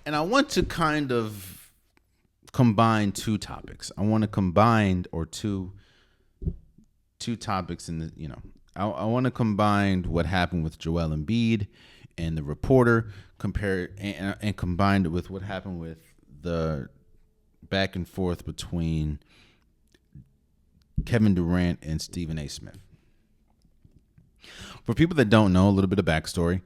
And I want to kind of combine two topics. I want to combine two topics in the, I want to combine what happened with Joel Embiid and the reporter and combined it with what happened with the back and forth between Kevin Durant and Stephen A. Smith. For people that don't know, a little bit of backstory.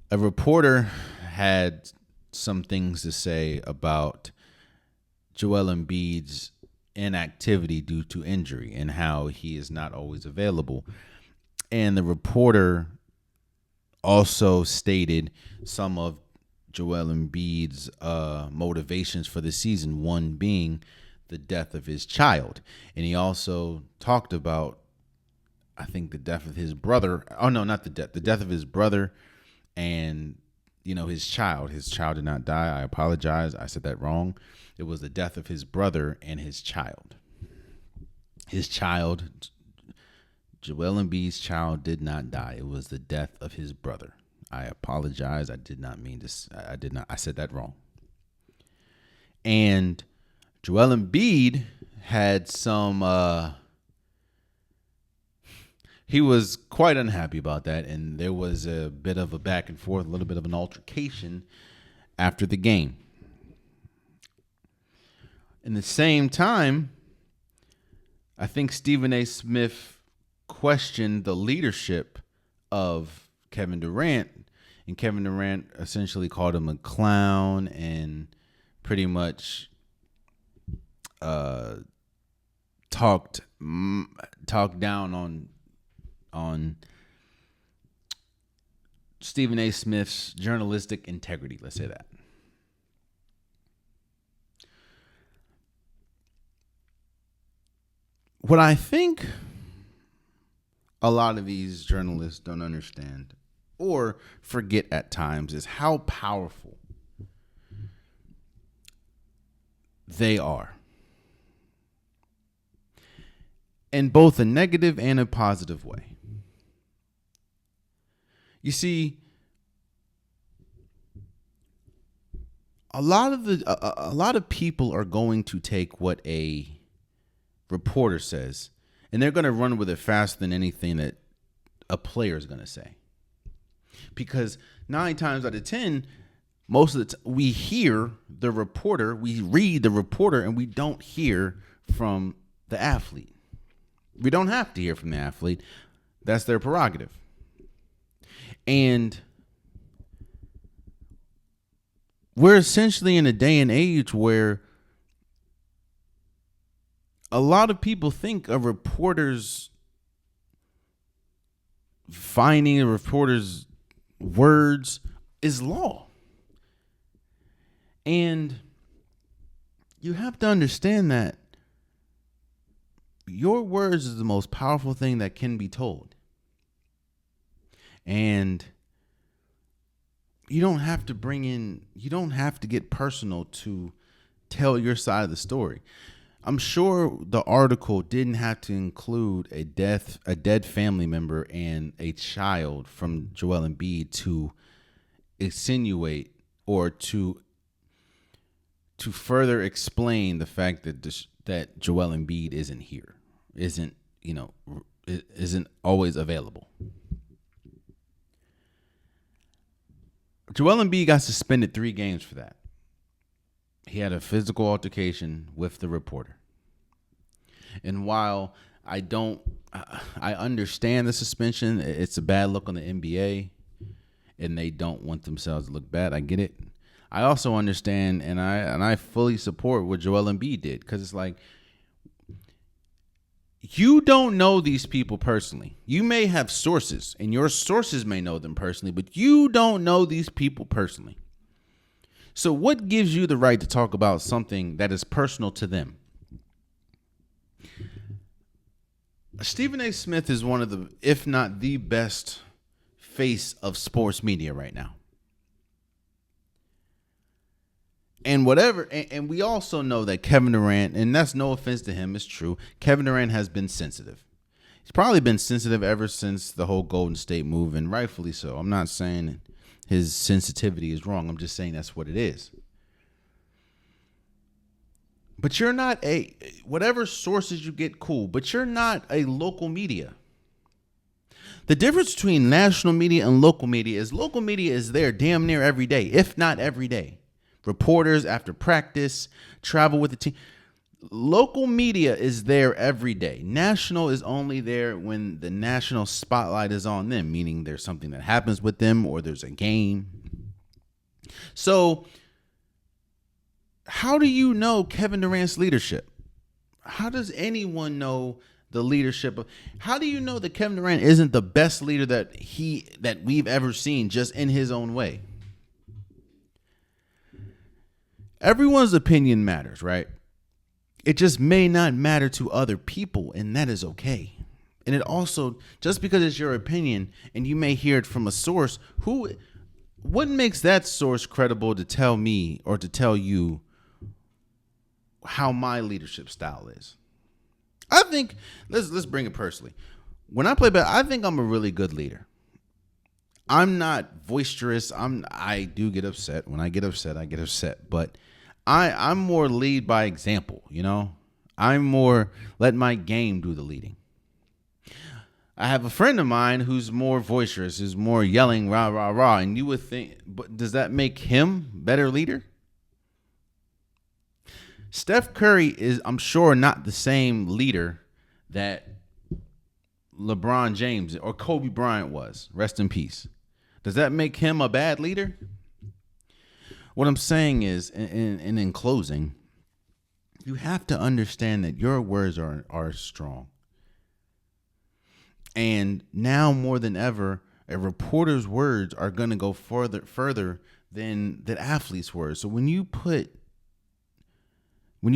A reporter had some things to say about Joel Embiid's inactivity due to injury and how he is not always available. And the reporter also stated some of Joel Embiid's motivations for the season, one being the death of his child. And he also talked about, I think, the death of his brother. Oh, no, not the death of his brother and, his child. His child did not die. I apologize. I said that wrong. It was the death of his brother and his child. His child, Joel Embiid's child, did not die. It was the death of his brother. I apologize. I did not mean to. I said that wrong. And Joel Embiid had some. He was quite unhappy about that, and there was a bit of a back and forth, a little bit of an altercation after the game. In the same time, I think Stephen A. Smith questioned the leadership of Kevin Durant, and Kevin Durant essentially called him a clown and pretty much talked down on Stephen A. Smith's journalistic integrity. Let's say that. What I think a lot of these journalists don't understand or forget at times is how powerful they are, in both a negative and a positive way. You see, a lot of people are going to take what a reporter says, and they're going to run with it faster than anything that a player is going to say. Because 9 times out of 10, most of the time we hear the reporter, we read the reporter, and we don't hear from the athlete. We don't have to hear from the athlete. That's their prerogative. And we're essentially in a day and age where a lot of people think a reporter's finding a reporter's words is law. And you have to understand that your words is the most powerful thing that can be told. And you don't have to get personal to tell your side of the story. I'm sure the article didn't have to include a dead family member and a child from Joel Embiid to insinuate or to further explain the fact that Joel Embiid isn't always available. Joel Embiid got suspended 3 games for that. He had a physical altercation with the reporter. And while I understand the suspension, it's a bad look on the NBA, and they don't want themselves to look bad. I get it. I also understand, and I fully support what Joel Embiid did, because it's like, you don't know these people personally. You may have sources, and your sources may know them personally, but you don't know these people personally. So what gives you the right to talk about something that is personal to them? Stephen A. Smith is one of the, if not the best face of sports media right now. And we also know that Kevin Durant, and that's no offense to him, it's true, Kevin Durant has been sensitive. He's probably been sensitive ever since the whole Golden State move, and rightfully so. I'm not saying his sensitivity is wrong. I'm just saying that's what it is. But you're not whatever sources you get, cool, but you're not a local media. The difference between national media and local media is there damn near every day, if not every day. Reporters after practice, travel with the team. Local media is there every day. National is only there when the national spotlight is on them, meaning there's something that happens with them or there's a game. So, how do you know Kevin Durant's leadership? How does anyone know the leadership of? How do you know that Kevin Durant isn't the best leader that we've ever seen, just in his own way? Everyone's opinion matters, right? It just may not matter to other people, and that is okay. And it also, just because it's your opinion and you may hear it from a source, what makes that source credible to tell me or to tell you how my leadership style is? I think, let's bring it personally. When I play basketball, I think I'm a really good leader. I'm not boisterous. I do get upset. When I get upset, I get upset. But I'm more lead by example, you know? I'm more let my game do the leading. I have a friend of mine who's more boisterous, who's more yelling, rah, rah, rah. And you would think, but does that make him better leader? Steph Curry is, I'm sure, not the same leader that LeBron James or Kobe Bryant was. Rest in peace. Does that make him a bad leader? What I'm saying is, and in closing, you have to understand that your words are strong. And now more than ever, a reporter's words are going to go further than the athlete's words. So when you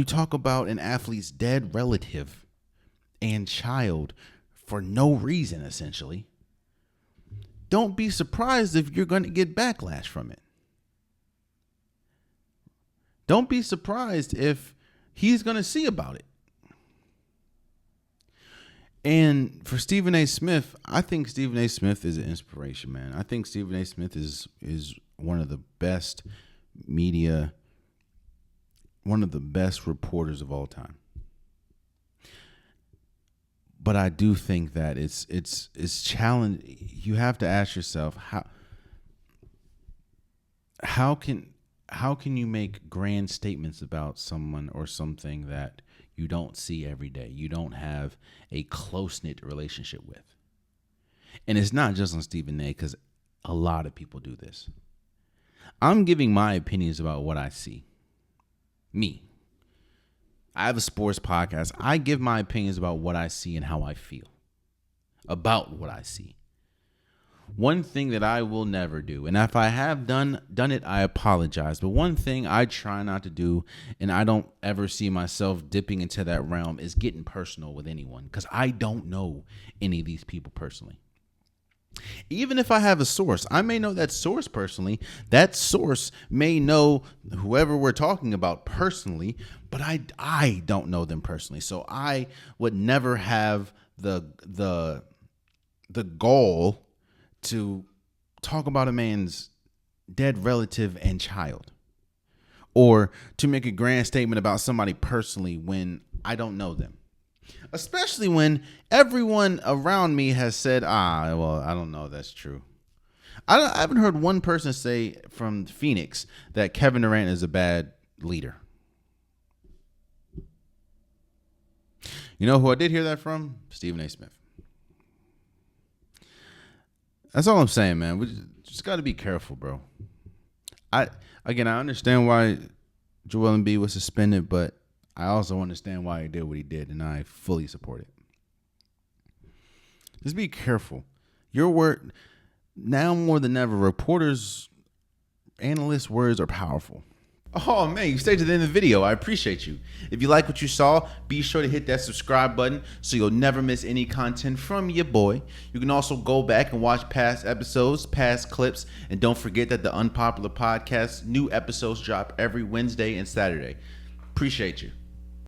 talk about an athlete's dead relative and child for no reason, essentially, don't be surprised if you're going to get backlash from it. Don't be surprised if he's going to see about it. And for Stephen A. Smith, I think Stephen A. Smith is an inspiration, man. I think Stephen A. Smith is one of the best media, one of the best reporters of all time. But I do think that it's challenging. You have to ask yourself, how can you make grand statements about someone or something that you don't see every day, you don't have a close-knit relationship with? And it's not just on Stephen A., because a lot of people do this. I'm giving my opinions about what I see. Me. I have a sports podcast. I give my opinions about what I see and how I feel about what I see. One thing that I will never do, and if I have done it, I apologize. But one thing I try not to do, and I don't ever see myself dipping into that realm, is getting personal with anyone, because I don't know any of these people personally. Even if I have a source, I may know that source personally. That source may know whoever we're talking about personally, but I don't know them personally. So I would never have the goal to talk about a man's dead relative and child, or to make a grand statement about somebody personally when I don't know them. Especially when everyone around me has said, well, I don't know if that's true. I haven't heard one person say from Phoenix that Kevin Durant is a bad leader. You know who I did hear that from? Stephen A. Smith. That's all I'm saying, man. We just got to be careful, bro. I understand why Joel Embiid was suspended, but I also understand why he did what he did, and I fully support it. Just be careful. Your word, now more than ever, reporters, analysts' words are powerful. Oh, man, you stayed to the end of the video. I appreciate you. If you like what you saw, be sure to hit that subscribe button so you'll never miss any content from your boy. You can also go back and watch past episodes, past clips, and don't forget that the Unpopular Podcast, new episodes drop every Wednesday and Saturday. Appreciate you.